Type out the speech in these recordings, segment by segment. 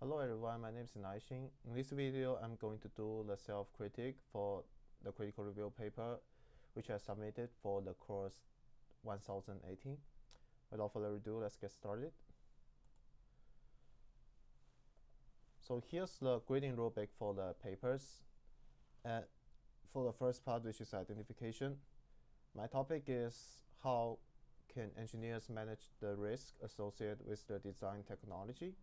Hello everyone, my name is Naixin. In this video, I'm going to do the self-critique for the critical review paper which I submitted for the course 1018. Without further ado, let's get started. So here's the grading rubric for the papers. For the first part, which is identification, my topic is how can engineers manage the risk associated with the design technology.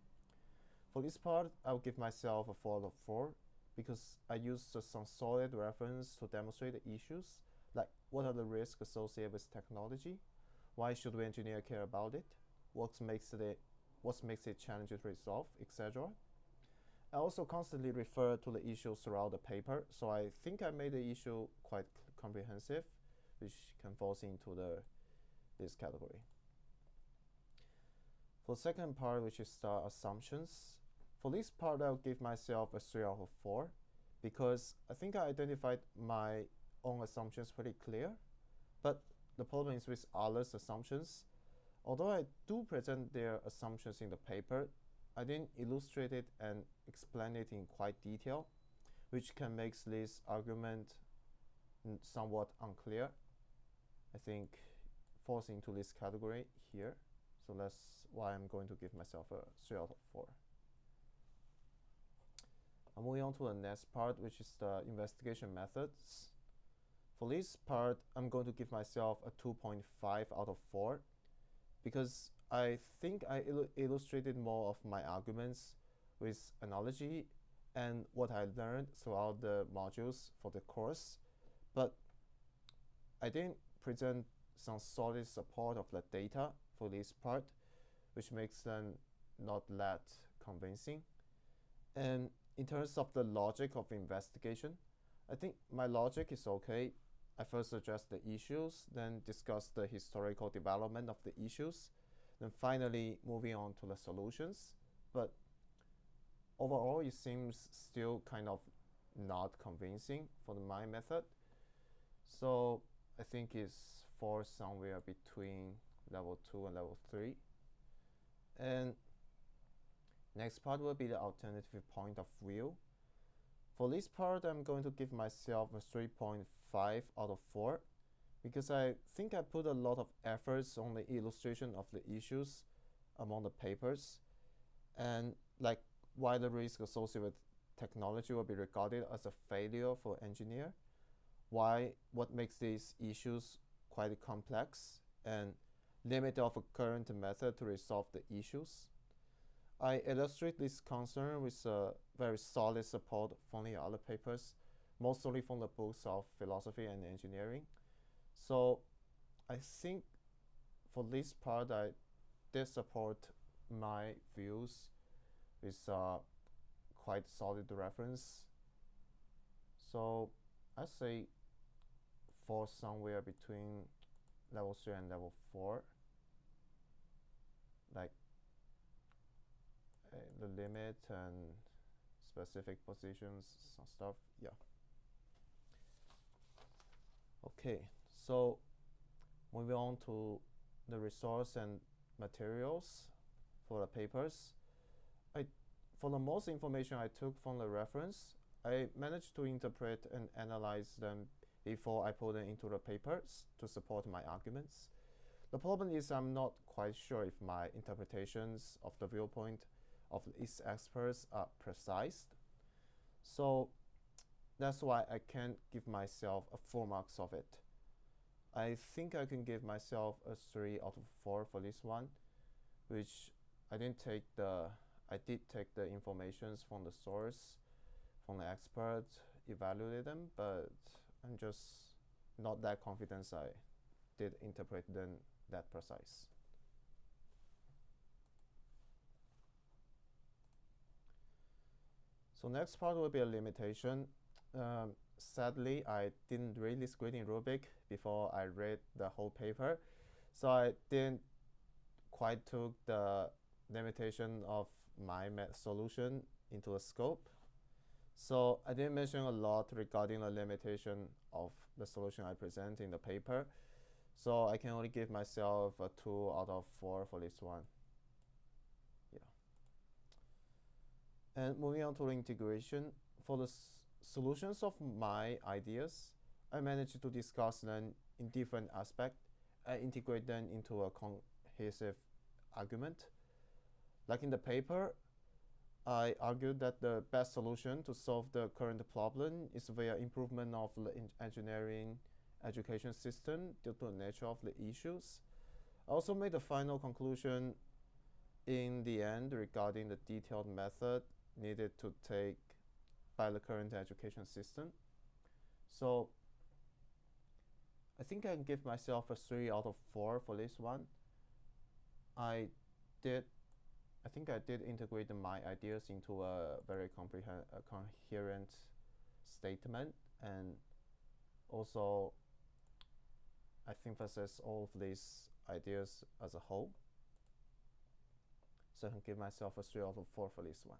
For this part, I'll give myself a 4 out of 4 because I used some solid reference to demonstrate the issues, like what are the risks associated with technology, why should we engineer care about it, what makes it challenging to resolve, etc. I also constantly refer to the issues throughout the paper, so I think I made the issue quite comprehensive, which can fall into this category. For the second part, which is the assumptions, for this part I'll give myself a 3 out of 4 because I think I identified my own assumptions pretty clear, but the problem is with others' assumptions. Although I do present their assumptions in the paper, I didn't illustrate it and explain it in quite detail, which can make this argument somewhat unclear. I think falls into this category here. So that's why I'm going to give myself a 3 out of 4. I'm moving on to the next part, which is the investigation methods. For this part, I'm going to give myself a 2.5 out of 4 because I think I illustrated more of my arguments with analogy and what I learned throughout the modules for the course, but I didn't present some solid support of the data for this part, which makes them not that convincing. And in terms of the logic of investigation, I think my logic is okay. I first address the issues, then discuss the historical development of the issues, then finally moving on to the solutions. But overall, it seems still kind of not convincing for my method. So I think it's falls somewhere between level 2 and level 3. And next part will be the alternative point of view. For this part, I'm going to give myself a 3.5 out of 4 because I think I put a lot of efforts on the illustration of the issues among the papers, and like why the risk associated with technology will be regarded as a failure for engineer, what makes these issues quite complex, and limit of a current method to resolve the issues. I illustrate this concern with very solid support from the other papers, mostly from the books of philosophy and engineering. So I think for this part, I did support my views with quite solid reference. So I say fall somewhere between level 3 and level 4, like the limit and specific positions, some stuff. Yeah. Okay, so moving on to the resource and materials for the papers. For the most information I took from the reference, I managed to interpret and analyze them before I put them into the papers to support my arguments. The problem is I'm not quite sure if my interpretations of the viewpoint of these experts are precise. So that's why I can't give myself a 4 marks of it. I think I can give myself a 3 out of 4 for this one, which I did take the informations from the source, from the expert, evaluate them, but I'm just not that confident I did interpret them that precise. So next part will be a limitation. Sadly, I didn't read this grading rubric before I read the whole paper, so I didn't quite took the limitation of my solution into the scope. So I didn't mention a lot regarding the limitation of the solution I present in the paper. So I can only give myself a 2 out of 4 for this one. Yeah. And moving on to the integration, for the solutions of my ideas, I managed to discuss them in different aspects and integrate them into a cohesive argument. Like in the paper, I argued that the best solution to solve the current problem is via improvement of the engineering education system due to the nature of the issues. I also made the final conclusion in the end regarding the detailed method needed to take by the current education system. So I think I can give myself a 3 out of 4 for this one. I think I did integrate my ideas into a very coherent statement, and also I synthesize all of these ideas as a whole. So I can give myself a 3 out of 4 for this one.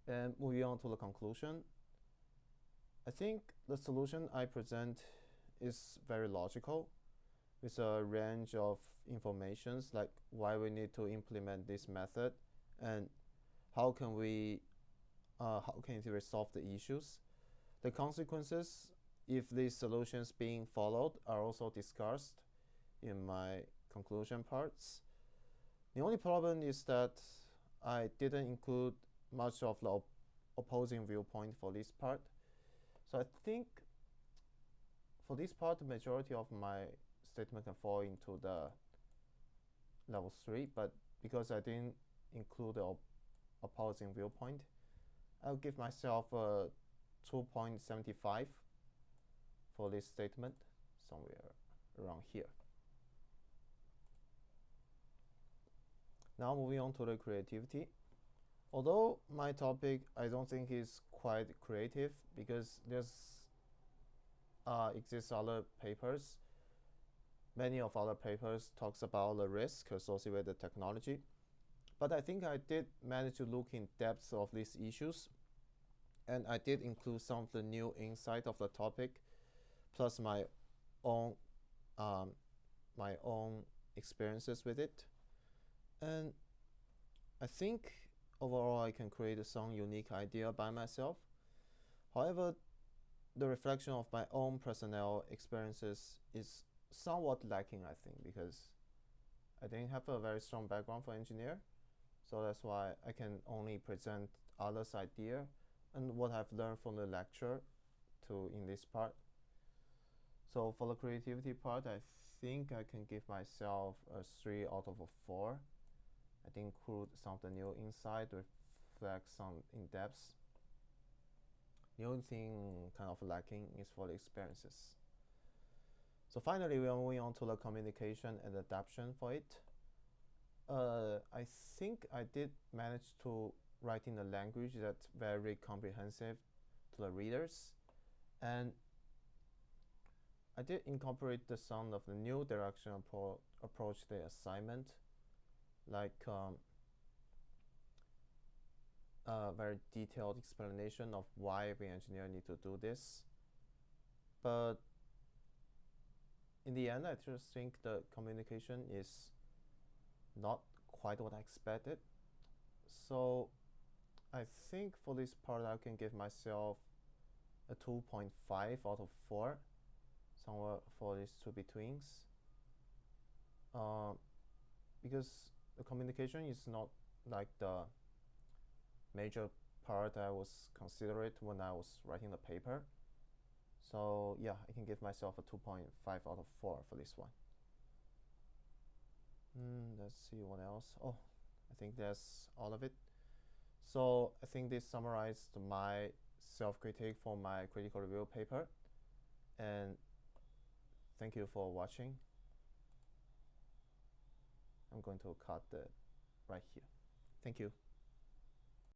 And moving on to the conclusion, I think the solution I present is very logical, with a range of informations like why we need to implement this method and how can it resolve the issues. The consequences if these solutions being followed are also discussed in my conclusion parts. The only problem is that I didn't include much of the opposing viewpoint for this part. So I think for this part, the majority of my statement can fall into the level 3, but because I didn't include the opposing viewpoint, I'll give myself a 2.75 for this statement, somewhere around here. Now moving on to the creativity. Although my topic I don't think is quite creative because there's exists other papers. Many of other papers talks about the risk associated with the technology, but I think I did manage to look in depth of these issues, and I did include some of the new insight of the topic, plus my own experiences with it, and I think overall I can create some unique idea by myself. However, the reflection of my own personnel experiences is somewhat lacking, I think, because I didn't have a very strong background for engineer, so that's why I can only present others' idea and what I've learned from the lecture to in this part. So for the creativity part, I think I can give myself a 3 out of 4. I did include some of the new insight, reflect some in-depth. The only thing kind of lacking is for the experiences. So finally, we are moving on to the communication and adaptation for it. I think I did manage to write in a language that's very comprehensive to the readers, and I did incorporate the some of the new direction approach the assignment, like a very detailed explanation of why every engineer need to do this. But in the end, I just think the communication is not quite what I expected. So I think for this part, I can give myself a 2.5 out of 4, somewhere for these two betweens. Because the communication is not like the major part I was considerate when I was writing the paper. So yeah, I can give myself a 2.5 out of 4 for this one. Let's see what else. Oh, I think that's all of it. So I think this summarized my self-critique for my critical review paper. And thank you for watching. I'm going to cut right here. Thank you.